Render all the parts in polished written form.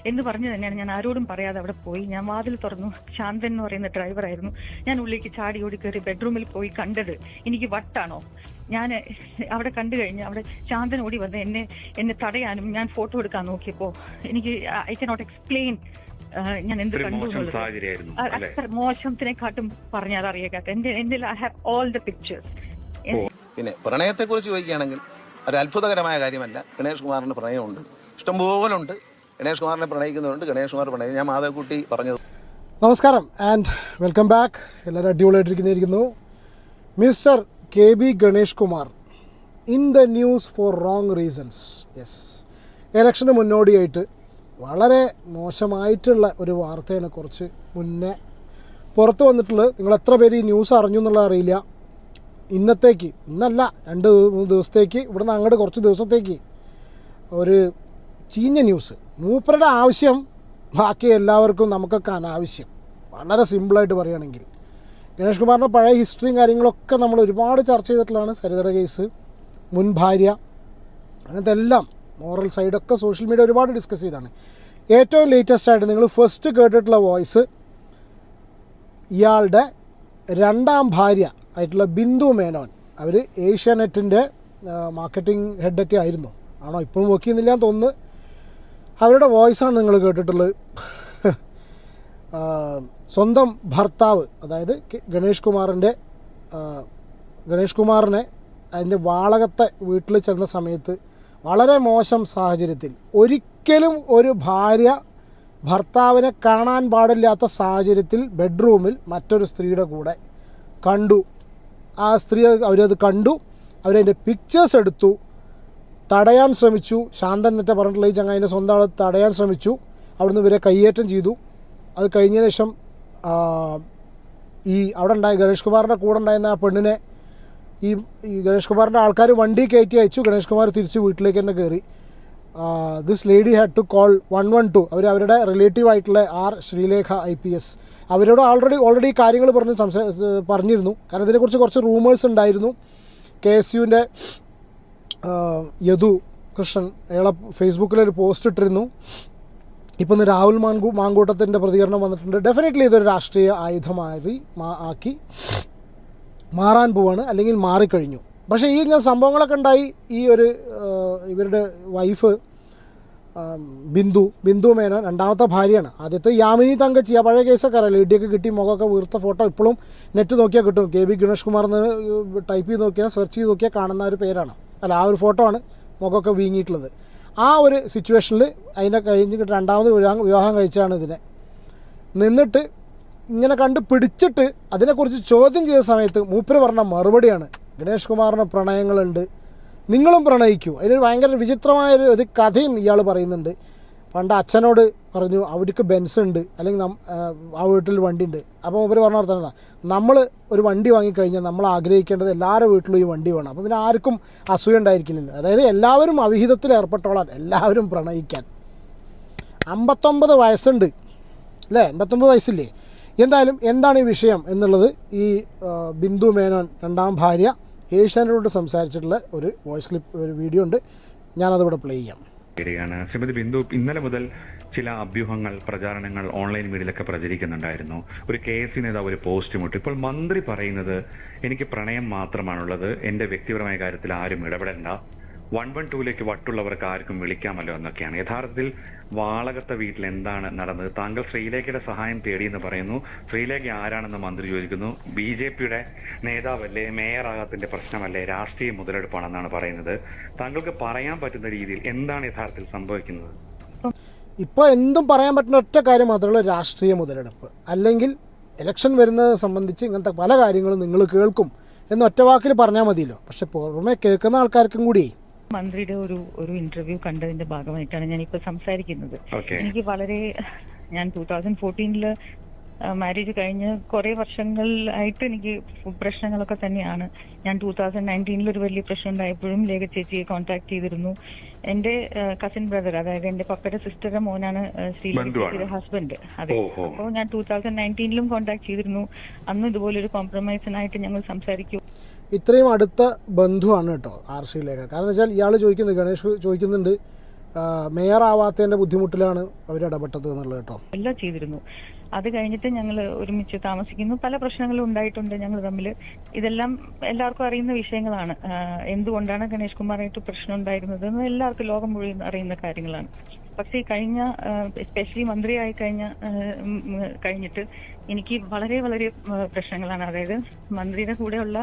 എന്ന് പറഞ്ഞു തന്നെയാണ് ഞാൻ ആരോടും പറയാതെ അവിടെ പോയി. ഞാൻ വാതിൽ തുറന്നു. ശാന്തൻ എന്ന് പറയുന്ന ഡ്രൈവറായിരുന്നു. ഞാൻ ഉള്ളിലേക്ക് ചാടി ഓടി കയറി ബെഡ്റൂമിൽ പോയി കണ്ടത് എനിക്ക് വട്ടാണോ. ഞാൻ അവിടെ കണ്ടു കഴിഞ്ഞ് അവിടെ ശാന്തൻ ഓടി വന്ന് എന്നെ തടയാനും ഞാൻ ഫോട്ടോ എടുക്കാൻ നോക്കിയപ്പോൾ എനിക്ക് ഐ കനോട്ട് എക്സ്പ്ലെയിൻ ഞാൻ എന്ത് കണ്ടു എന്നുള്ളത്. മോശത്തിനെക്കാട്ടും പറഞ്ഞാൽ അറിയാത്ത എന്റെ I have all the pictures. പിന്നെ പ്രണയത്തെ കുറിച്ച് ചോദിക്കുകയാണെങ്കിൽ ഒരു അത്ഭുതകരമായ കാര്യമല്ല. ഗണേഷ് കുമാറിന് പ്രണയമുണ്ട്, ഇഷ്ടംപോലെ ഉണ്ട്. ഗണേഷ് കുമാറിനെ പ്രണയിക്കുന്നവരുണ്ട്, ഗണേഷ് കുമാർ പ്രണയം. ഞാൻ മാധവക്കുട്ടി പറഞ്ഞത്. നമസ്കാരം ആൻഡ് വെൽക്കം ബാക്ക്. എല്ലാവരും അടിപൊളിയായിട്ടിരിക്കുന്നു. Mister KB Ganesh Kumar in the news for wrong reasons. Yes, ഇലക്ഷന് മുന്നോടിയായിട്ട് വളരെ മോശമായിട്ടുള്ള ഒരു വാർത്തയാണ് കുറച്ച് മുന്നേ പുറത്ത് വന്നിട്ടുള്ളത്. നിങ്ങൾ എത്ര പേര് ഈ ന്യൂസ് അറിഞ്ഞു എന്നുള്ളത് അറിയില്ല. ഇന്നത്തേക്ക്, ഇന്നല്ല 2-3 ദിവസത്തേക്ക്, ഇവിടുന്ന് അങ്ങോട്ട് കുറച്ച് ദിവസത്തേക്ക് ഒരു ചീഞ്ഞ ന്യൂസ്. മൂപ്പരുടെ ആവശ്യം ബാക്കി എല്ലാവർക്കും നമുക്കൊക്കെ അനാവശ്യം. വളരെ സിമ്പിളായിട്ട് പറയുകയാണെങ്കിൽ ഗണേഷ് കുമാറിൻ്റെ പഴയ ഹിസ്റ്ററിയും കാര്യങ്ങളൊക്കെ നമ്മൾ ഒരുപാട് ചർച്ച ചെയ്തിട്ടുള്ളതാണ്. സരിതയുടെ കേസ്, മുൻ ഭാര്യ, അങ്ങനത്തെ എല്ലാം മോറൽ സൈഡൊക്കെ സോഷ്യൽ മീഡിയ ഒരുപാട് ഡിസ്കസ് ചെയ്താണ്. ഏറ്റവും ലേറ്റസ്റ്റ് ആയിട്ട് നിങ്ങൾ ഫസ്റ്റ് കേട്ടിട്ടുള്ള വോയിസ് ഇയാളുടെ രണ്ടാം ഭാര്യ ആയിട്ടുള്ള ബിന്ദു മേനോൻ. അവർ ഏഷ്യാനെറ്റിൻ്റെ മാർക്കറ്റിംഗ് ഹെഡൊക്കെ ആയിരുന്നു. ആണോ ഇപ്പോഴും വർക്ക് ചെയ്യുന്നില്ല എന്ന് തോന്നുന്നു. അവരുടെ വോയിസാണ് നിങ്ങൾ കേട്ടിട്ടുള്ളത്. സ്വന്തം ഭർത്താവ്, അതായത് ഗണേഷ് കുമാറിനെ അതിൻ്റെ വാളകത്തെ വീട്ടിൽ ചെന്ന സമയത്ത് വളരെ മോശം സാഹചര്യത്തിൽ, ഒരിക്കലും ഒരു ഭാര്യ ഭർത്താവിനെ കാണാൻ പാടില്ലാത്ത സാഹചര്യത്തിൽ ബെഡ്റൂമിൽ മറ്റൊരു സ്ത്രീയുടെ കൂടെ കണ്ടു. ആ സ്ത്രീ അവരത് കണ്ടു, അവരതിൻ്റെ പിക്ചേഴ്സ് എടുത്തു, തടയാൻ ശ്രമിച്ചു. ശാന്തൻ എന്നിട്ട് പറഞ്ഞിട്ടുള്ള ഈ ചങ്ങാതിൻ്റെ സ്വന്തം ആൾ തടയാൻ ശ്രമിച്ചു. അവിടുന്ന് ഇവരെ കയ്യേറ്റം ചെയ്തു. അത് കഴിഞ്ഞതിന് ശേഷം ഈ അവിടെ ഉണ്ടായ ഗണേഷ് കുമാറിൻ്റെ കൂടെ ഉണ്ടായിരുന്ന ആ പെണ്ണിനെ ഈ ഗണേഷ് കുമാറിൻ്റെ ആൾക്കാർ വണ്ടി കയറ്റി അയച്ചു. ഗണേഷ് കുമാർ തിരിച്ച് വീട്ടിലേക്ക് തന്നെ കയറി. This lady had to call 112. അവരുടെ റിലേറ്റീവ് ആയിട്ടുള്ള ശ്രീലേഖ IPS അവരോട് ഓൾറെഡി കാര്യങ്ങൾ പറഞ്ഞിരുന്നു. കാരണം ഇതിനെക്കുറിച്ച് കുറച്ച് റൂമേഴ്സ് ഉണ്ടായിരുന്നു. KSUവിൻ്റെ യദു കൃഷ്ണൻ അയാളെ ഫേസ്ബുക്കിലൊരു പോസ്റ്റ് ഇട്ടിരുന്നു. ഇപ്പം രാഹുൽ മാങ്കൂട്ടത്തിൻ്റെ പ്രതികരണം വന്നിട്ടുണ്ട്. ഡെഫിനറ്റ്ലി ഇതൊരു രാഷ്ട്രീയ ആയുധമായി ആക്കി മാറാൻ പോവാണ്, അല്ലെങ്കിൽ മാറിക്കഴിഞ്ഞു. പക്ഷേ ഈ ഇങ്ങനെ സംഭവങ്ങളൊക്കെ ഉണ്ടായി. ഈ ഒരു ഇവരുടെ വൈഫ് ബിന്ദു മേനോൻ രണ്ടാമത്തെ ഭാര്യയാണ്. ആദ്യത്തെ യാമിനി തങ്കച്ചി, ആ പഴയ കേസൊക്കെ അറിയാലോ, ഇടിയൊക്കെ കിട്ടി മുഖമൊക്കെ വീർത്ത ഫോട്ടോ ഇപ്പോഴും നെറ്റ് നോക്കിയാൽ കിട്ടും. KB ഗണേഷ് കുമാർ എന്ന് ടൈപ്പ് ചെയ്ത് നോക്കിയാൽ, സെർച്ച് ചെയ്ത് നോക്കിയാൽ കാണുന്ന ഒരു പേരാണ്. അല്ല, ആ ഒരു ഫോട്ടോ ആണ് മുഖമൊക്കെ വീങ്ങിയിട്ടുള്ളത്. ആ ഒരു സിറ്റുവേഷനിൽ അതിനെ കഴിഞ്ഞിട്ട് രണ്ടാമത് വിവാഹം കഴിച്ചാണ് ഇതിനെ. എന്നിട്ട് ഇങ്ങനെ കണ്ട് പിടിച്ചിട്ട് അതിനെക്കുറിച്ച് ചോദ്യം ചെയ്ത സമയത്ത് മൂപ്പര് പറഞ്ഞ മറുപടിയാണ്, ഗണേഷ് കുമാറിന് പ്രണയങ്ങളുണ്ട്, നിങ്ങളും പ്രണയിക്കൂ. അതിനൊരു ഭയങ്കര വിചിത്രമായൊരു കഥയും ഇയാൾ പറയുന്നുണ്ട്. പണ്ട് അച്ഛനോട് പറഞ്ഞു അവർക്ക് ബെൻസ് ഉണ്ട്, അല്ലെങ്കിൽ ആ വീട്ടിൽ വണ്ടി ഉണ്ട്. അപ്പോൾ മൂപ്പര് പറഞ്ഞ അർത്ഥം, നമ്മൾ ഒരു വണ്ടി വാങ്ങിക്കഴിഞ്ഞാൽ നമ്മൾ ആഗ്രഹിക്കേണ്ടത് എല്ലാവരുടെ വീട്ടിലും ഈ വണ്ടി വേണം. അപ്പോൾ പിന്നെ ആർക്കും അസൂയ ഉണ്ടായിരിക്കില്ലല്ലോ. അതായത് എല്ലാവരും അവിഹിതത്തിൽ ഏർപ്പെട്ടോളാൻ, എല്ലാവരും പ്രണയിക്കാൻ. 59 വയസ്സുണ്ട് അല്ലേ, 89 വയസ്സില്ലേ. എന്തായാലും എന്താണ് ഈ വിഷയം എന്നുള്ളത് ഈ ബിന്ദു മേനോൻ രണ്ടാം ഭാര്യ ഏഷ്യാനെറ്റോട് സംസാരിച്ചിട്ടുള്ള ഒരു വോയിസ് ക്ലിപ്പ്, ഒരു വീഡിയോ ഉണ്ട്. ഞാനതിവിടെ പ്ലേ ചെയ്യാം. ശ്രീമതി ബിന്ദു, ഇന്നലെ മുതൽ ചില അഭ്യൂഹങ്ങൾ, പ്രചാരണങ്ങൾ ഓൺലൈൻ മീഡിയയിലൊക്കെ പ്രചരിക്കുന്നുണ്ടായിരുന്നു. ഒരു KSC നേതാവ് ഒരു പോസ്റ്റ് ഇട്ടു. ഇപ്പോൾ മന്ത്രി പറയുന്നത് എനിക്ക് പ്രണയം മാത്രമാണുള്ളത്, എന്റെ വ്യക്തിപരമായ കാര്യത്തിൽ ആരും ഇടപെടേണ്ട, 112ലേക്ക് വട്ടുള്ളവർക്ക് ആർക്കും വിളിക്കാമല്ലോ എന്നൊക്കെയാണ്. യഥാർത്ഥത്തിൽ വാളകത്തെ വീട്ടിൽ എന്താണ് നടന്നത്? താങ്കൾ ശ്രീലേഖയുടെ സഹായം തേടിയെന്ന് പറയുന്നു. ശ്രീലേഖ ആരാണെന്ന് മന്ത്രി ചോദിക്കുന്നു. BJPയുടെ നേതാവല്ലേ, മേയറാകത്തിന്റെ പ്രശ്നമല്ലേ, രാഷ്ട്രീയ മുതലെടുപ്പാണെന്നാണ് പറയുന്നത്. താങ്കൾക്ക് പറയാൻ പറ്റുന്ന രീതിയിൽ എന്താണ് യഥാർത്ഥത്തിൽ സംഭവിക്കുന്നത്? ഇപ്പോൾ എന്തും പറയാൻ പറ്റുന്ന ഒറ്റ കാര്യം മാത്രമേ രാഷ്ട്രീയ മുതലെടുപ്പ്. അല്ലെങ്കിൽ ഇലക്ഷൻ വരുന്നത് സംബന്ധിച്ച് ഇങ്ങനത്തെ പല കാര്യങ്ങളും നിങ്ങൾ കേൾക്കും എന്ന് ഒറ്റ വാക്കിൽ പറഞ്ഞാൽ മതിയല്ലോ. പക്ഷെ പുറമെ കേൾക്കുന്ന ആൾക്കാർക്കും കൂടി മന്ത്രിയുടെ ഒരു ഇന്റർവ്യൂ കണ്ടതിന്റെ ഭാഗമായിട്ടാണ് ഞാനിപ്പോൾ സംസാരിക്കുന്നത്. എനിക്ക് ഞാൻ 2014 മാരേജ് കഴിഞ്ഞ് കുറെ വർഷങ്ങളായിട്ട് എനിക്ക് പ്രശ്നങ്ങളൊക്കെ തന്നെയാണ്. ഞാൻ 2019 ഒരു വലിയ പ്രശ്നം ഉണ്ടായപ്പോഴും ലേഖ ചേച്ചിയെ കോൺടാക്ട് ചെയ്തിരുന്നു. എന്റെ കസിൻ ബ്രദർ, അതായത് എന്റെ പപ്പയുടെ സിസ്റ്ററുടെ മോനാണ് ശ്രീലേഖയുടെ ഹസ്ബൻഡ്. അതെ. അപ്പോൾ ഞാൻ 2019 കോൺടാക്ട് ചെയ്തിരുന്നു. അന്ന് ഇതുപോലൊരു കോംപ്രമൈസിനായിട്ട് ഞങ്ങൾ സംസാരിക്കും. ഇത്രയും അടുത്ത ബന്ധുവാണ് കേട്ടോ ശ്രീലേഖ. കാരണം വെച്ചാൽ ഇയാൾ ചോദിക്കുന്നത്, ഗണേഷ് ചോദിക്കുന്നുണ്ട്, മേയറാവാത്തതിൻ്റെ ബുദ്ധിമുട്ടിലാണ് അവർ ഇടപെട്ടത് എന്നുള്ളത് കേട്ടോ. എല്ലാം ചെയ്തിരുന്നു. അത് കഴിഞ്ഞിട്ട് ഞങ്ങൾ ഒരുമിച്ച് താമസിക്കുന്നു. പല പ്രശ്നങ്ങളും ഉണ്ടായിട്ടുണ്ട് ഞങ്ങൾ തമ്മിൽ. ഇതെല്ലാം എല്ലാവർക്കും അറിയുന്ന വിഷയങ്ങളാണ്. എന്തുകൊണ്ടാണ് ഗണേഷ് കുമാറായിട്ട് പ്രശ്നം ഉണ്ടായിരുന്നത് എന്ന് എല്ലാവർക്കും ലോകം മുഴുവൻ അറിയുന്ന കാര്യങ്ങളാണ്. പക്ഷേ കഴിഞ്ഞ എസ്പെഷ്യലി മന്ത്രിയായി കഴിഞ്ഞിട്ട് എനിക്ക് വളരെ വളരെ പ്രശ്നങ്ങളാണ്. അതായത് മന്ത്രിയുടെ കൂടെയുള്ള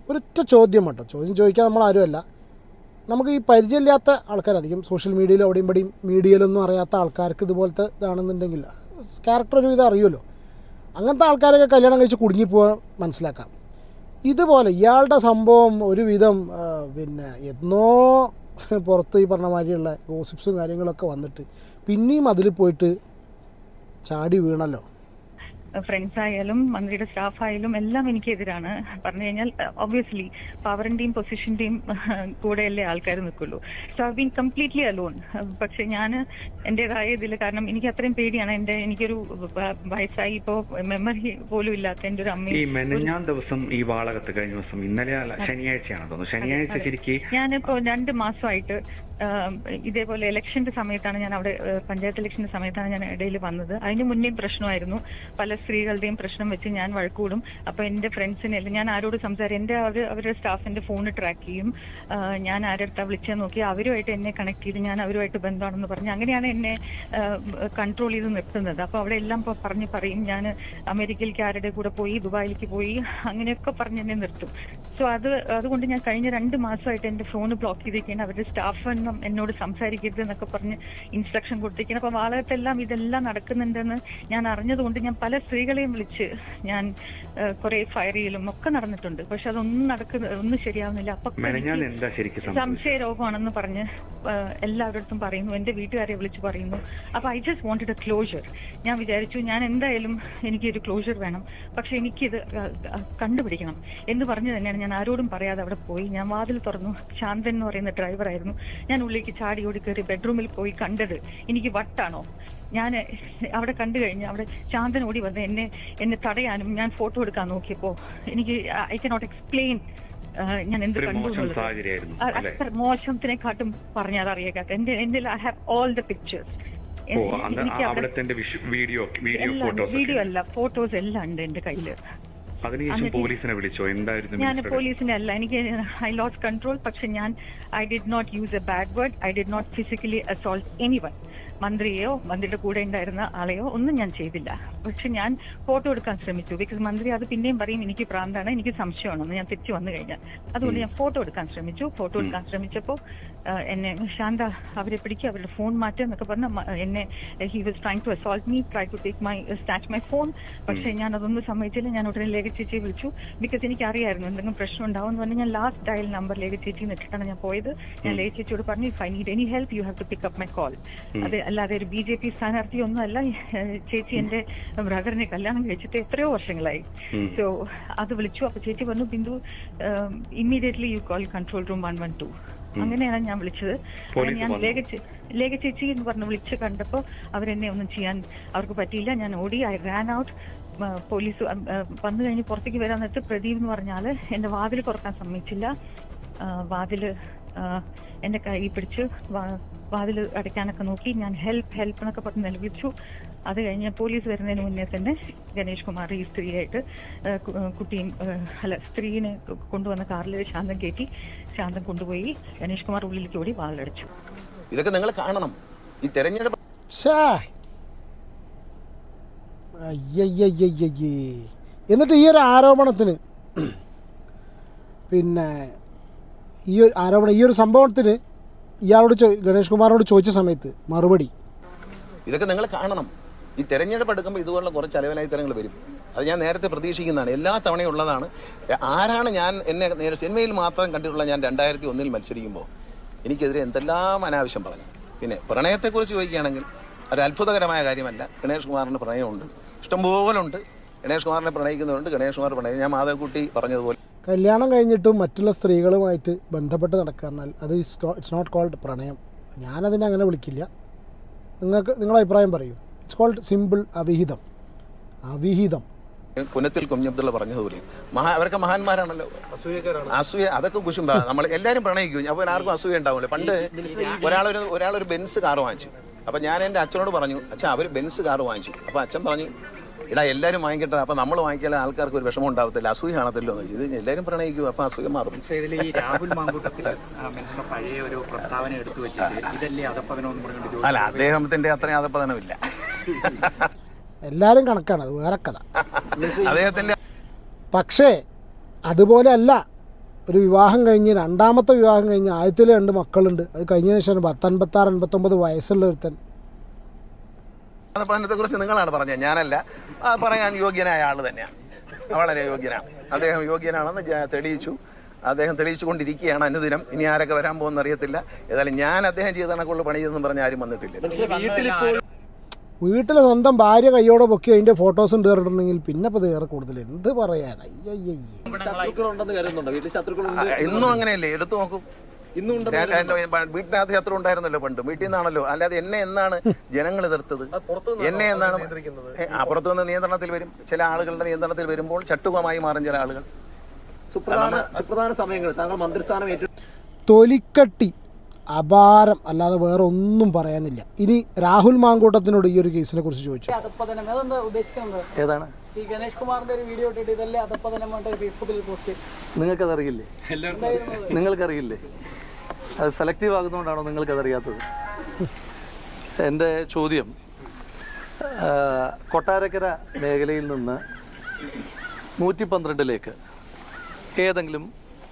ഒരൊറ്റ ചോദ്യം കേട്ടോ, ചോദ്യം ചോദിക്കാൻ നമ്മൾ ആരുമല്ല. നമുക്ക് ഈ പരിചയമില്ലാത്ത ആൾക്കാർ, അധികം സോഷ്യൽ മീഡിയയിലും അവിടെയും ഇവിടെയും മീഡിയയിലൊന്നും അറിയാത്ത ആൾക്കാർക്ക് ഇതുപോലത്തെ ഇതാണെന്നുണ്ടെങ്കിൽ ക്യാരക്ടർ ഒരുവിധം അറിയുമല്ലോ. അങ്ങനത്തെ ആൾക്കാരൊക്കെ കല്യാണം കഴിച്ച് കുടുങ്ങിപ്പോകാൻ മനസ്സിലാക്കാം. ഇതുപോലെ ഇയാളുടെ സംഭവം ഒരുവിധം പിന്നെ എന്നോ പുറത്ത് ഈ പറഞ്ഞ മാതിരിയുള്ള ഗോസിപ്സും കാര്യങ്ങളൊക്കെ വന്നിട്ട് പിന്നെയും അതിൽ പോയിട്ട് ചാടി വീണല്ലോ. ഫ്രണ്ട്സ് ആയാലും മന്ത്രിയുടെ സ്റ്റാഫ് ആയാലും എല്ലാം എനിക്കെതിരാണ്. പറഞ്ഞു കഴിഞ്ഞാൽ ഒബ്വിയസ്ലി പവറിന്റെയും പൊസിഷന്റെയും കൂടെയല്ലേ ആൾക്കാർ നിൽക്കുള്ളൂ. So I been completely alone. പക്ഷെ ഞാൻ എന്റേതായ ഇതിൽ, കാരണം എനിക്ക് അത്രയും പേടിയാണ്. എനിക്കൊരു വയസ്സായി ഇപ്പോ മെമ്മറി പോലും ഇല്ലാത്ത എൻ്റെ ഒരു അമ്മ. ഈ മെനഞ്ഞാം ദിവസം ഈ വാളകത്ത് കഴിഞ്ഞ ദിവസം ഇന്നലെ ശനിയാഴ്ചയാണ് തോന്നുന്നു. ശനിയാഴ്ച ശരിക്കും ഞാനിപ്പോ 2 മാസമായിട്ട് ഇതേപോലെ ഇലക്ഷന്റെ സമയത്താണ് ഞാൻ അവിടെ പഞ്ചായത്ത് ഇലക്ഷന്റെ സമയത്താണ് ഞാൻ ഇടയിൽ വന്നത്. അതിന് മുന്നേയും പ്രശ്നമായിരുന്നു. പല സ്ത്രീകളുടെയും പ്രശ്നം വെച്ച് ഞാൻ വഴക്കൂടും. അപ്പൊ എന്റെ ഫ്രണ്ട്സിനെ ഞാൻ ആരോട് സംസാരിക്കും, അവരുടെ സ്റ്റാഫിന്റെ ഫോൺ ട്രാക്ക് ചെയ്യും. ഞാൻ ആരെടുത്താ വിളിച്ചാൽ നോക്കി അവരുമായിട്ട് എന്നെ കണക്ട് ചെയ്ത് ഞാൻ അവരുമായിട്ട് ബന്ധമാണെന്ന് പറഞ്ഞ് അങ്ങനെയാണ് എന്നെ കൺട്രോൾ ചെയ്ത് നിർത്തുന്നത്. അപ്പൊ അവിടെ എല്ലാം പറയും ഞാൻ അമേരിക്കയിലേക്ക് ആരുടെ കൂടെ പോയി, ദുബായിലേക്ക് പോയി, അങ്ങനെയൊക്കെ പറഞ്ഞ് എന്നെ നിർത്തും. സോ അതുകൊണ്ട് ഞാൻ കഴിഞ്ഞ 2 മാസമായിട്ട് എന്റെ ഫോൺ ബ്ലോക്ക് ചെയ്തിരിക്കുകയാണ്. അവരുടെ സ്റ്റാഫ് എന്നോട് സംസാരിക്കരുത് എന്നൊക്കെ പറഞ്ഞ് ഇൻസ്ട്രക്ഷൻ കൊടുത്തിരിക്കണം. അപ്പൊ വാളകത്തെല്ലാം ഇതെല്ലാം നടക്കുന്നുണ്ടെന്ന് ഞാൻ അറിഞ്ഞതുകൊണ്ട് ഞാൻ പല സ്ത്രീകളെയും വിളിച്ച് ഞാൻ കുറെ ഫയർ ചെയ്യലും ഒക്കെ നടന്നിട്ടുണ്ട്. പക്ഷെ ഒന്നും ശരിയാവുന്നില്ല. അപ്പൊ സംശയ രോഗമാണെന്ന് പറഞ്ഞ് എല്ലാവരുടെ പറയുന്നു, എന്റെ വീട്ടുകാരെ വിളിച്ച് പറയുന്നു. അപ്പൊ I just wanted A closure. ഞാൻ വിചാരിച്ചു ഞാൻ എന്തായാലും എനിക്കൊരു ക്ലോഷർ വേണം, പക്ഷെ എനിക്കിത് കണ്ടുപിടിക്കണം എന്ന് പറഞ്ഞു തന്നെയാണ് ഞാൻ ആരോടും പറയാതെ അവിടെ പോയി. ഞാൻ വാതിൽ തുറന്നു. ശാന്തൻ എന്ന് പറയുന്ന ഡ്രൈവറായിരുന്നു. ഞാൻ ഉള്ളിലേക്ക് ചാടി ഓടി കയറി ബെഡ്റൂമിൽ പോയി കണ്ടത് എനിക്ക് വട്ടാണോ. ഞാൻ അവിടെ കണ്ടു കഴിഞ്ഞ് അവിടെ ശാന്തൻ ഓടി വന്ന് എന്നെ തടയാനും ഞാൻ ഫോട്ടോ എടുക്കാൻ നോക്കിയപ്പോ എനിക്ക് ഐ കനോട്ട് എക്സ്പ്ലെയിൻ ഞാൻ എന്ത് കണ്ടു എന്നുള്ളത്. അത്ര മോശത്തിനെക്കാട്ടും പറഞ്ഞാൽ അറിയാത്ത എന്റെ I have all the pictures. Video അല്ല, ഫോട്ടോസ് എല്ലാം ഉണ്ട് എന്റെ കയ്യില്. ഞാൻ പോലീസിനെ അല്ല, എനിക്ക് ഐ ലോസ്റ്റ് കൺട്രോൾ. പക്ഷെ I did not use a bad word. I did not physically assault anyone. മന്ത്രിയെയോ മന്ത്രിയുടെ കൂടെ ഉണ്ടായിരുന്ന ആളെയോ ഒന്നും ഞാൻ ചെയ്തില്ല. പക്ഷെ ഞാൻ ഫോട്ടോ എടുക്കാൻ ശ്രമിച്ചു. ബിക്കോസ് മന്ത്രി അത് പിന്നെയും പറയും എനിക്ക് പ്രാന്താണ്, എനിക്ക് സംശയമാണെന്ന് ഞാൻ തിരിച്ചു വന്നു കഴിഞ്ഞാൽ. അതുകൊണ്ട് ഞാൻ ഫോട്ടോ എടുക്കാൻ ശ്രമിച്ചു. ഫോട്ടോ എടുക്കാൻ ശ്രമിച്ചപ്പോൾ എന്നെ ശാന്ത അവരെ പിടിക്കുക, അവരുടെ ഫോൺ മാറ്റുക എന്നൊക്കെ പറഞ്ഞ് എന്നെ he was trying to assault me, try to take snatch my phone. പക്ഷെ ഞാൻ അതൊന്നും സമ്മതിച്ചില്ല. ഞാൻ ഉടനെ ലേഖ ചേച്ചിയെ വിളിച്ചു. ബിക്കോസ് എനിക്ക് അറിയായിരുന്നു എന്തെങ്കിലും പ്രശ്നം ഉണ്ടാവും എന്ന് പറഞ്ഞ് ഞാൻ ലാസ്റ്റ് ഡയൽ നമ്പർ ലേഖ ചേച്ചി ഇട്ടിട്ടാണ് ഞാൻ പോയത്. ഞാൻ ലേഖ ചേച്ചിയോട് പറഞ്ഞു, if I need any help you have to pick up my call. അത് അല്ലാതെ ഒരു BJP സ്ഥാനാർത്ഥി ഒന്നും അല്ല. ചേച്ചി എന്റെ ബ്രദറിനെ കല്യാണം കഴിച്ചിട്ട് എത്രയോ വർഷങ്ങളായി. സോ അത് വിളിച്ചു. അപ്പൊ ചേച്ചി പറഞ്ഞു, Bindu immediately you call control room 112. അങ്ങനെയാണ് ഞാൻ വിളിച്ചത്. ഞാൻ ലേഖ ചേച്ചി എന്ന് പറഞ്ഞ് വിളിച്ച് കണ്ടപ്പോൾ അവരെന്നെ ഒന്നും ചെയ്യാൻ അവർക്ക് പറ്റിയില്ല. ഞാൻ ഓടി. I Rann out. പോലീസ് വന്നു കഴിഞ്ഞ് പുറത്തേക്ക് വരാൻ നേരത്ത് പ്രദീപ് എന്ന് പറഞ്ഞാൽ എന്റെ വാതിൽ തുറക്കാൻ സമ്മതിച്ചില്ല. വാതില് എന്റെ കൈ പിടിച്ച് വാതിൽ അടയ്ക്കാനൊക്കെ നോക്കി. ഞാൻ ഹെൽപ്പ് എന്നൊക്കെ പറഞ്ഞ് നിലവിളിച്ചു. അത് കഴിഞ്ഞ് പോലീസ് വരുന്നതിന് മുന്നേ തന്നെ ഗണേഷ് കുമാർ ഈ സ്ത്രീയായിട്ട് സ്ത്രീനെ കൊണ്ടുവന്ന കാറിൽ ശാന്തം കയറ്റി. ശാന്തം കൊണ്ടുപോയി ഗണേഷ് കുമാർ ഉള്ളിലേക്ക് ഓടി വാതിലടച്ചു. ഇതൊക്കെ നിങ്ങൾ കാണണം. ഈ തെരഞ്ഞെടുപ്പ് എന്നിട്ട് ഈ ഒരു ആരോപണത്തിന് പിന്നെ ഈ ഒരു സംഭവത്തിന് ഇയാളോട് ഗണേഷ് കുമാറിനോട് ചോദിച്ച സമയത്ത് മറുപടി ഇതൊക്കെ നിങ്ങൾ കാണണം. ഈ തെരഞ്ഞെടുപ്പ് എടുക്കുമ്പോൾ ഇതുപോലുള്ള കുറച്ച് അലവലായിത്തരങ്ങൾ വരും. അത് ഞാൻ നേരത്തെ പ്രതീക്ഷിക്കുന്നതാണ്. എല്ലാ തവണയും ഉള്ളതാണ്. ആരാണ് എന്നെ സിനിമയിൽ മാത്രം കണ്ടിട്ടുള്ള ഞാൻ 2001 മത്സരിക്കുമ്പോൾ എനിക്കെതിരെ എന്തെല്ലാം അനാവശ്യം പറഞ്ഞു. പിന്നെ പ്രണയത്തെക്കുറിച്ച് ചോദിക്കുകയാണെങ്കിൽ ഒരു അത്ഭുതകരമായ കാര്യമല്ല. ഗണേഷ് കുമാറിന് പ്രണയമുണ്ട്, ഇഷ്ടംപോലുണ്ട്. ഗണേഷ് കുമാറിനെ പ്രണയിക്കുന്നതുകൊണ്ട് ഗണേഷ് കുമാർ പ്രണയം. ഞാൻ മാധവക്കുട്ടി പറഞ്ഞതുപോലെ കല്യാണം കഴിഞ്ഞിട്ടും മറ്റുള്ള സ്ത്രീകളുമായിട്ട് ബന്ധപ്പെട്ട് നടക്കാറിനാൽ അത് ഇറ്റ്സ് നോട്ട് കോൾഡ് പ്രണയം. ഞാനതിനെ അങ്ങനെ വിളിക്കില്ല. നിങ്ങളുടെ അഭിപ്രായം പറയൂ. ഇറ്റ്സ് കോൾഡ് സിമ്പിൾ അവിഹിതം. പുനത്തിൽ കുഞ്ഞബ്ദുള്ള പറഞ്ഞതുപോലെ അവരൊക്കെ മഹാന്മാരാണല്ലോ. അസൂയ അതൊക്കെ കുശുമ്പ. നമ്മൾ എല്ലാവരും പ്രണയിക്കും, അപ്പോൾ ആർക്കും അസൂയ ഉണ്ടാവില്ല. പണ്ട് ഒരാളൊരു ബെൻസ് കാർ വാങ്ങിച്ചു. അപ്പോൾ ഞാൻ എൻ്റെ അച്ഛനോട് പറഞ്ഞു, അച്ഛൻ അവർ ബെൻസ് കാർ വാങ്ങിച്ചു. അപ്പോൾ അച്ഛൻ പറഞ്ഞു, ഇടാ എല്ലാവരും വാങ്ങിക്കട്ടെ, അപ്പോൾ നമ്മൾ വാങ്ങിക്കാതെ ആൾക്കാർക്ക് ഒരു വിഷമം ഉണ്ടാവത്തില്ല, അസൂയ കാണത്തില്ലോ എന്ന്. ഇത് എല്ലാവരും പ്രണയിക്കും, അപ്പോൾ അസൂയ മാറും. ഈ രാഹുൽ മാങ്കൂട്ടത്തിൽ പഴയ ഒരു പ്രസ്താവന എടുത്തു വെച്ചിട്ട് ഇതല്ലേ അധപ്പതനം പറഞ്ഞു. അല്ല, അദ്ദേഹത്തിന്റെ അത്രയും അധപ്പതനമില്ല. എല്ലാവരും കണക്കാണ്, അത് വേറെ കഥ. അദ്ദേഹത്തിന്റെ പക്ഷേ അതുപോലെ അല്ല. ഒരു വിവാഹം കഴിഞ്ഞ് രണ്ടാമത്തെ വിവാഹം കഴിഞ്ഞ് ആദ്യത്തിൽ 2 മക്കളുണ്ട്. അത് കഴിഞ്ഞതിന് ശേഷം 56, 59 വയസ്സുള്ള ഒരുത്തൻ. അധപ്പതനത്തെ കുറിച്ച് നിങ്ങളാണ് പറഞ്ഞത്, ഞാനല്ല. പറയാൻ യോഗ്യനായ ആൾ തന്നെയാണ്, വളരെ യോഗ്യനാണ്. അദ്ദേഹം യോഗ്യനാണെന്ന് തെളിയിച്ചു. അദ്ദേഹം തെളിയിച്ചുകൊണ്ടിരിക്കുകയാണ് അനുദിനം. ഇനി ആരൊക്കെ വരാൻ പോകുന്ന അറിയത്തില്ല. ഏതായാലും ഞാൻ അദ്ദേഹം ചെയ്ത കണക്കുള്ള പണി ചെയ്തെന്ന് പറഞ്ഞ ആരും വന്നിട്ടില്ല. വീട്ടിൽ സ്വന്തം ഭാര്യ കയ്യോടെ പൊക്കി അതിൻ്റെ ഫോട്ടോസ് ഉണ്ട് കണ്ടിട്ടുണ്ടെങ്കിൽ പിന്നെ ഇപ്പോൾ വേറെ കൂടുതൽ എന്ത് പറയാൻ. ഇന്നും അങ്ങനെയല്ലേ, എടുത്തു നോക്കും. വീട്ടിനകത്ത് ശത്രു ഉണ്ടായിരുന്നല്ലോ പണ്ട്, വീട്ടിൽ നിന്നാണല്ലോ. അല്ലാതെ എന്നെ എന്നാണ് ജനങ്ങൾ എതിർത്തത്? എന്നെ എന്നാണ് പുറത്തുനിന്ന് നിയന്ത്രണത്തിൽ വരും. ചില ആളുകളുടെ നിയന്ത്രണത്തിൽ വരുമ്പോൾ ചട്ടുകമായി മാറും ചില ആളുകൾ. സുപ്രധാന സമയങ്ങൾ താങ്കൾ മന്ത്രിസ്ഥാനം തൊലിക്കട്ടി അപാരം, അല്ലാതെ വേറെ ഒന്നും പറയാനില്ല. ഇനി രാഹുൽ മാങ്കൂട്ടത്തിനോട് ഈ ഒരു കേസിനെ കുറിച്ച് ചോദിച്ചു. ഏതാണ് ഈ ഗണേഷ് കുമാറിന്റെ ഒരു വീഡിയോ ഇട്ടിട്ട് ഇതല്ലേ അധപ്പതനമായിട്ട് ഫേസ്ബുക്കിൽ പോസ്റ്റ്. നിങ്ങൾക്കതറിയില്ലേ? നിങ്ങൾക്കറിയില്ലേ? അത് സെലക്റ്റീവ് ആകുന്നതുകൊണ്ടാണോ നിങ്ങൾക്കതറിയാത്തത്? എൻ്റെ ചോദ്യം, കൊട്ടാരക്കര മേഖലയിൽ നിന്ന് 112ലേക്ക് ഏതെങ്കിലും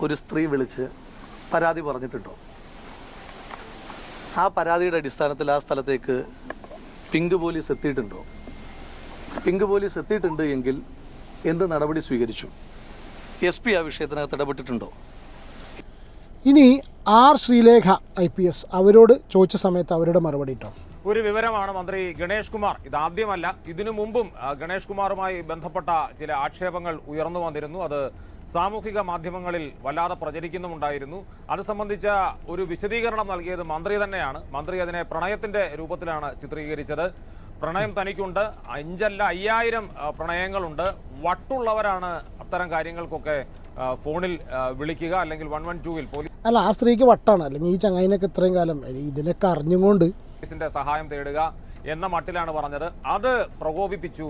ഒരു സ്ത്രീ വിളിച്ച് പരാതി പറഞ്ഞിട്ടുണ്ടോ? ആ പരാതിയുടെ അടിസ്ഥാനത്തിൽ ആ സ്ഥലത്തേക്ക് പിങ്ക് പോലീസ് എത്തിയിട്ടുണ്ടോ? പിങ്ക് പോലീസ് എത്തിയിട്ടുണ്ട് എങ്കിൽ എന്ത് നടപടി സ്വീകരിച്ചു? SP ആ വിഷയത്തിനകത്ത് ഇടപെട്ടിട്ടുണ്ടോ? ഇനി ആർ ശ്രീലേഖ IPS അവരോട് ചോദിച്ച സമയത്ത് അവരുടെ മറുപടി കേട്ടോ. ഒരു വിവരമാണ് മന്ത്രി ഗണേഷ് കുമാർ. ഇതാദ്യമല്ല, ഇതിനു മുമ്പും ഗണേഷ് കുമാറുമായി ബന്ധപ്പെട്ട ചില ആക്ഷേപങ്ങൾ ഉയർന്നു വന്നിരുന്നു. അത് സാമൂഹിക മാധ്യമങ്ങളിൽ വല്ലാതെ പ്രചരിക്കുന്നുമുണ്ടായിരുന്നു. അത് സംബന്ധിച്ച ഒരു വിശദീകരണം നൽകിയത് മന്ത്രി തന്നെയാണ്. മന്ത്രി അതിനെ പ്രണയത്തിന്റെ രൂപത്തിലാണ് ചിത്രീകരിച്ചത്. പ്രണയം തനിക്കുണ്ട്, 5 അല്ല 5000 പ്രണയങ്ങളുണ്ട്. വട്ടുള്ളവരാണ് അത്തരം കാര്യങ്ങൾക്കൊക്കെ ഫോണിൽ വിളിക്കുക, അല്ലെങ്കിൽ 112-ൽ പോലീസ്. അല്ല, ആ സ്ത്രീക്ക് വട്ടാണ്, അല്ലെങ്കിൽ ഈ ചങ്ങായിനൊക്കെ ഇത്രയും കാലം ഇതിനൊക്കെ അറിഞ്ഞുകൊണ്ട് പോലീസിന്റെ സഹായം തേടുക എന്ന മട്ടിലാണ് പറഞ്ഞത്. അത് പ്രകോപിപ്പിച്ചു.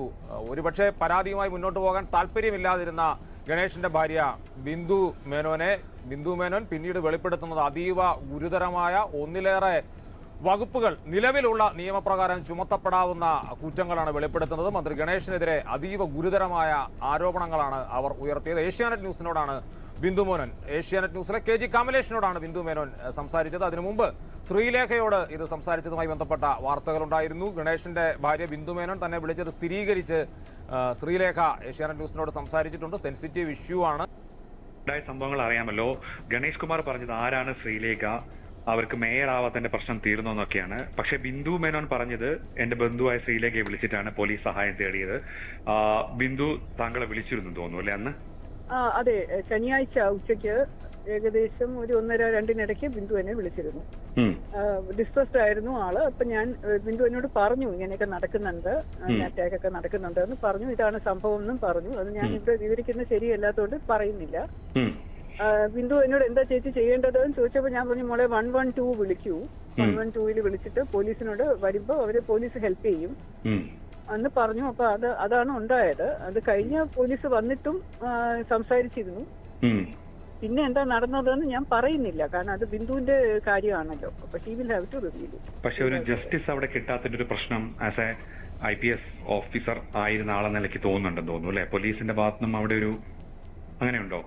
ഒരുപക്ഷെ പരാതിയുമായി മുന്നോട്ട് പോകാൻ താല്പര്യമില്ലാതിരുന്ന ഗണേഷിന്റെ ഭാര്യ ബിന്ദു മേനോൻ പിന്നീട് വെളിപ്പെടുത്തുന്നത് അതീവ ഗുരുതരമായ ഒന്നിലേറെ വകുപ്പുകൾ നിലവിലുള്ള നിയമപ്രകാരം ചുമത്തപ്പെടാവുന്ന കുറ്റങ്ങളാണ് വെളിപ്പെടുത്തുന്നത്. മന്ത്രി ഗണേഷിനെതിരെ അതീവ ഗുരുതരമായ ആരോപണങ്ങളാണ് അവർ ഉയർത്തിയത്. ഏഷ്യാനെറ്റ് ന്യൂസിനോടാണ് ഏഷ്യാനെറ്റ് ന്യൂസിലെ KG കമലേഷിനോടാണ് ബിന്ദു മേനോൻ സംസാരിച്ചത്. അതിനു മുമ്പ് ശ്രീലേഖയോട് ഇത് സംസാരിച്ചതുമായി ബന്ധപ്പെട്ട വാർത്തകളുണ്ടായിരുന്നു. ഗണേഷിന്റെ ഭാര്യ ബിന്ദു മേനോൻ തന്നെ വിളിച്ചത് സ്ഥിരീകരിച്ച് ശ്രീലേഖ ഏഷ്യാനെറ്റ് ന്യൂസിനോട് സംസാരിച്ചിട്ടുണ്ട്. സെൻസിറ്റീവ് ഇഷ്യൂ ആണ്. സംഭവങ്ങൾ അറിയാമല്ലോ. ഗണേഷ് കുമാർ പറഞ്ഞത് ആരാണ് ശ്രീലേഖ, അവർക്ക് മേയർ ആവാത്തതിന്റെ പ്രശ്നം തീർന്നു എന്നൊക്കെയാണ്. പക്ഷെ ബിന്ദു മേനോൻ പറഞ്ഞത് എന്റെ ബന്ധുവായ ശ്രീലേഖയെ വിളിച്ചിട്ടാണ് പോലീസ് സഹായം തേടിയത്. ബിന്ദു താങ്കളെ വിളിച്ചിരുന്നു തോന്നുന്നു അല്ലെ അന്ന്? അതെ, ശനിയാഴ്ച ഉച്ചയ്ക്ക് ഏകദേശം ഒരു 1:30-2 ബിന്ദു എന്നെ വിളിച്ചിരുന്നു. ഡിസ്ട്രസ്ഡ് ആയിരുന്നു ആള്. അപ്പൊ ഞാൻ ബിന്ദു എന്നോട് പറഞ്ഞു ഇങ്ങനെയൊക്കെ നടക്കുന്നുണ്ട്, അറ്റാക്ക് ഒക്കെ നടക്കുന്നുണ്ട് എന്ന് പറഞ്ഞു. ഇതാണ് സംഭവം എന്നും പറഞ്ഞു. അത് ഞാൻ ഇവിടെ വിവരിക്കുന്നത് ശരിയല്ലാത്തതുകൊണ്ട് പറയുന്നില്ല. ബിന്ദു എന്നോട് എന്താ ചേച്ചി ചെയ്യേണ്ടതെന്ന് ചോദിച്ചപ്പോൾ ഞാൻ പറഞ്ഞു, മോളെ 112 വിളിക്കൂ. 112-ൽ വിളിച്ചിട്ട് പോലീസിനോട് വരുമ്പോ അവര് പോലീസ് ഹെൽപ്പ് ചെയ്യും എന്ന് പറഞ്ഞു. അപ്പൊ അതാണ് ഉണ്ടായത്. അത് കഴിഞ്ഞ പോലീസ് വന്നിട്ടും സംസാരിച്ചിരുന്നു. പിന്നെ എന്താ നടന്നതെന്ന് ഞാൻ പറയുന്നില്ല, കാരണം അത് ബിന്ദുവിന്റെ കാര്യമാണല്ലോ. അപ്പൊ she will have to reveal it. പക്ഷെ ഒരു ജസ്റ്റിസ് അവിടെ കിട്ടാത്തതിന്റെ ഒരു പ്രശ്നം ആസ് എ IPS ഓഫീസർ ആയിരുന്ന ആളെന്ന നിലയ്ക്ക് തോന്നുന്നുണ്ടെന്ന് തോന്നുന്നു അല്ലെ? പോലീസിന്റെ ഭാഗത്തുനിന്നും അവിടെ ഒരു അങ്ങനെയുണ്ടോ?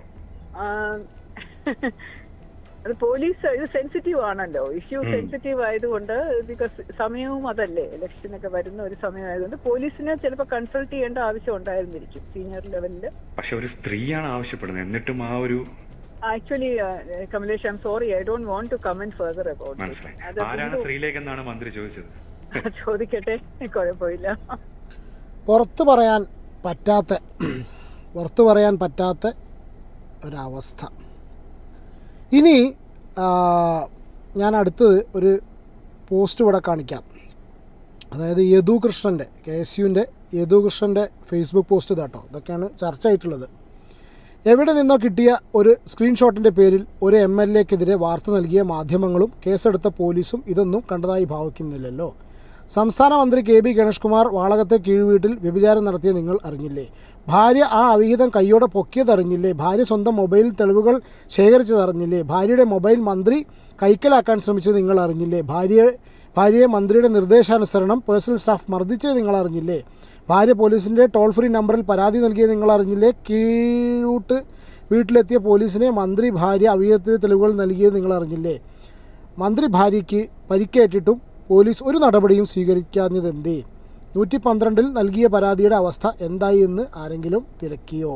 അത് പോലീസ് ഇത് സെൻസിറ്റീവ് ആണല്ലോ, ഇഷ്യൂ സെൻസിറ്റീവ് ആയതുകൊണ്ട്. ബിക്കോസ് സമയവും അതല്ലേ, ഇലക്ഷനൊക്കെ വരുന്ന ഒരു സമയമായതുകൊണ്ട് പോലീസിനെ ചിലപ്പോൾ കൺസൾട്ട് ചെയ്യേണ്ട ആവശ്യം ഉണ്ടായിരുന്നിരിക്കും സീനിയർ ലെവലില്. പക്ഷെ ഒരു സ്ത്രീയാണ് ആവശ്യപ്പെടുന്നത്, എന്നിട്ടും ആ ഒരു actually Kamlesh, I am sorry, I don't want to comment further about. ആരാണ് സ്ത്രീലേക്ക് എന്നാണ് മന്ത്രി ചോദിച്ചത്? ചോദിക്കട്ടെ, കുഴപ്പമില്ല. പുറത്തു പറയാൻ പറ്റാത്ത ഒരവസ്ഥ. ഇനി ഞാൻ അടുത്തത് ഒരു പോസ്റ്റ് ഇവിടെ കാണിക്കാം. അതായത് യദുകൃഷ്ണൻ്റെ KSUവിൻ്റെ യദുകൃഷ്ണൻ്റെ ഫേസ്ബുക്ക് പോസ്റ്റ് ഇതാട്ടോ. ഇതൊക്കെയാണ് ചർച്ച ആയിട്ടുള്ളത്. എവിടെ നിന്നോ കിട്ടിയ ഒരു സ്ക്രീൻഷോട്ടിൻ്റെ പേരിൽ ഒരു MLAക്കെതിരെ വാർത്ത നൽകിയ മാധ്യമങ്ങളും കേസെടുത്ത പോലീസും ഇതൊന്നും കണ്ടതായി ഭാവിക്കുന്നില്ലല്ലോ. സംസ്ഥാന മന്ത്രി KB ഗണേഷ് കുമാർ വാളകത്തെ കീഴ്വീട്ടിൽ വ്യഭിചാരം നടത്തിയ നിങ്ങൾ അറിഞ്ഞില്ലേ? ഭാര്യ ആ അവിഹിതം കൈയോടെ പൊക്കിയതറിഞ്ഞില്ലേ? ഭാര്യ സ്വന്തം മൊബൈൽ തെളിവുകൾ ശേഖരിച്ചതറിഞ്ഞില്ലേ? ഭാര്യയുടെ മൊബൈൽ മന്ത്രി കൈക്കലാക്കാൻ ശ്രമിച്ചത് നിങ്ങൾ അറിഞ്ഞില്ലേ? ഭാര്യയെ മന്ത്രിയുടെ നിർദ്ദേശാനുസരണം പേഴ്സണൽ സ്റ്റാഫ് മർദ്ദിച്ചത് നിങ്ങൾ അറിഞ്ഞില്ലേ? ഭാര്യ പോലീസിൻ്റെ ടോൾ ഫ്രീ നമ്പറിൽ പരാതി നൽകിയത് നിങ്ങൾ അറിഞ്ഞില്ലേ? കീഴൂട്ട് വീട്ടിലെത്തിയ പോലീസിനെ മന്ത്രി ഭാര്യ അവിഹിതത്തിന് തെളിവുകൾ നൽകിയത് നിങ്ങൾ അറിഞ്ഞില്ലേ? മന്ത്രി ഭാര്യയ്ക്ക് പരിക്കേറ്റിട്ടും പോലീസ് ഒരു നടപടിയും സ്വീകരിക്കാഞ്ഞതെന്തേ? 112 നൽകിയ പരാതിയുടെ അവസ്ഥ എന്തായി എന്ന് ആരെങ്കിലും തിരക്കിയോ?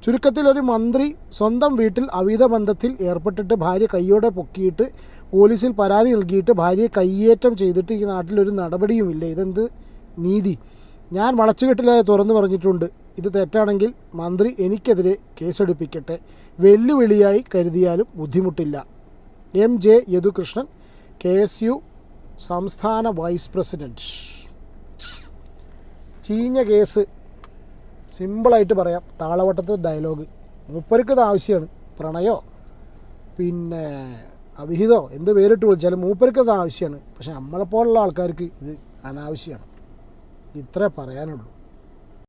ചുരുക്കത്തിൽ ഒരു മന്ത്രി സ്വന്തം വീട്ടിൽ അവിഹിത ബന്ധത്തിൽ ഏർപ്പെട്ടിട്ട് ഭാര്യ കൈയോടെ പൊക്കിയിട്ട് പോലീസിൽ പരാതി നൽകിയിട്ട് ഭാര്യയെ കയ്യേറ്റം ചെയ്തിട്ട് ഈ നാട്ടിലൊരു നടപടിയുമില്ല. ഇതെന്ത് നീതി? ഞാൻ വളച്ചുകെട്ടിലായി തുറന്നു പറഞ്ഞിട്ടുണ്ട്. ഇത് തെറ്റാണെങ്കിൽ മന്ത്രി എനിക്കെതിരെ കേസെടുപ്പിക്കട്ടെ. വെല്ലുവിളിയായി കരുതിയാലും ബുദ്ധിമുട്ടില്ല. MJ യദുകൃഷ്ണൻ, KSU സംസ്ഥാന വൈസ് പ്രസിഡൻറ്റ്. ചീഞ്ഞ കേസ്, സിമ്പിളായിട്ട് പറയാം. താളവട്ടത്തെ ഡയലോഗ്. മൂപ്പർക്ക് ഇത് ആവശ്യമാണ്. പ്രണയോ പിന്നെ അവിഹിതോ എന്ത് പേരിട്ട് വിളിച്ചാലും മൂപ്പർക്ക് ഇത് ആവശ്യമാണ്. പക്ഷെ നമ്മളെപ്പോലുള്ള ആൾക്കാർക്ക് ഇത് അനാവശ്യമാണ്. ഇത്രേ പറയാനുള്ളൂ.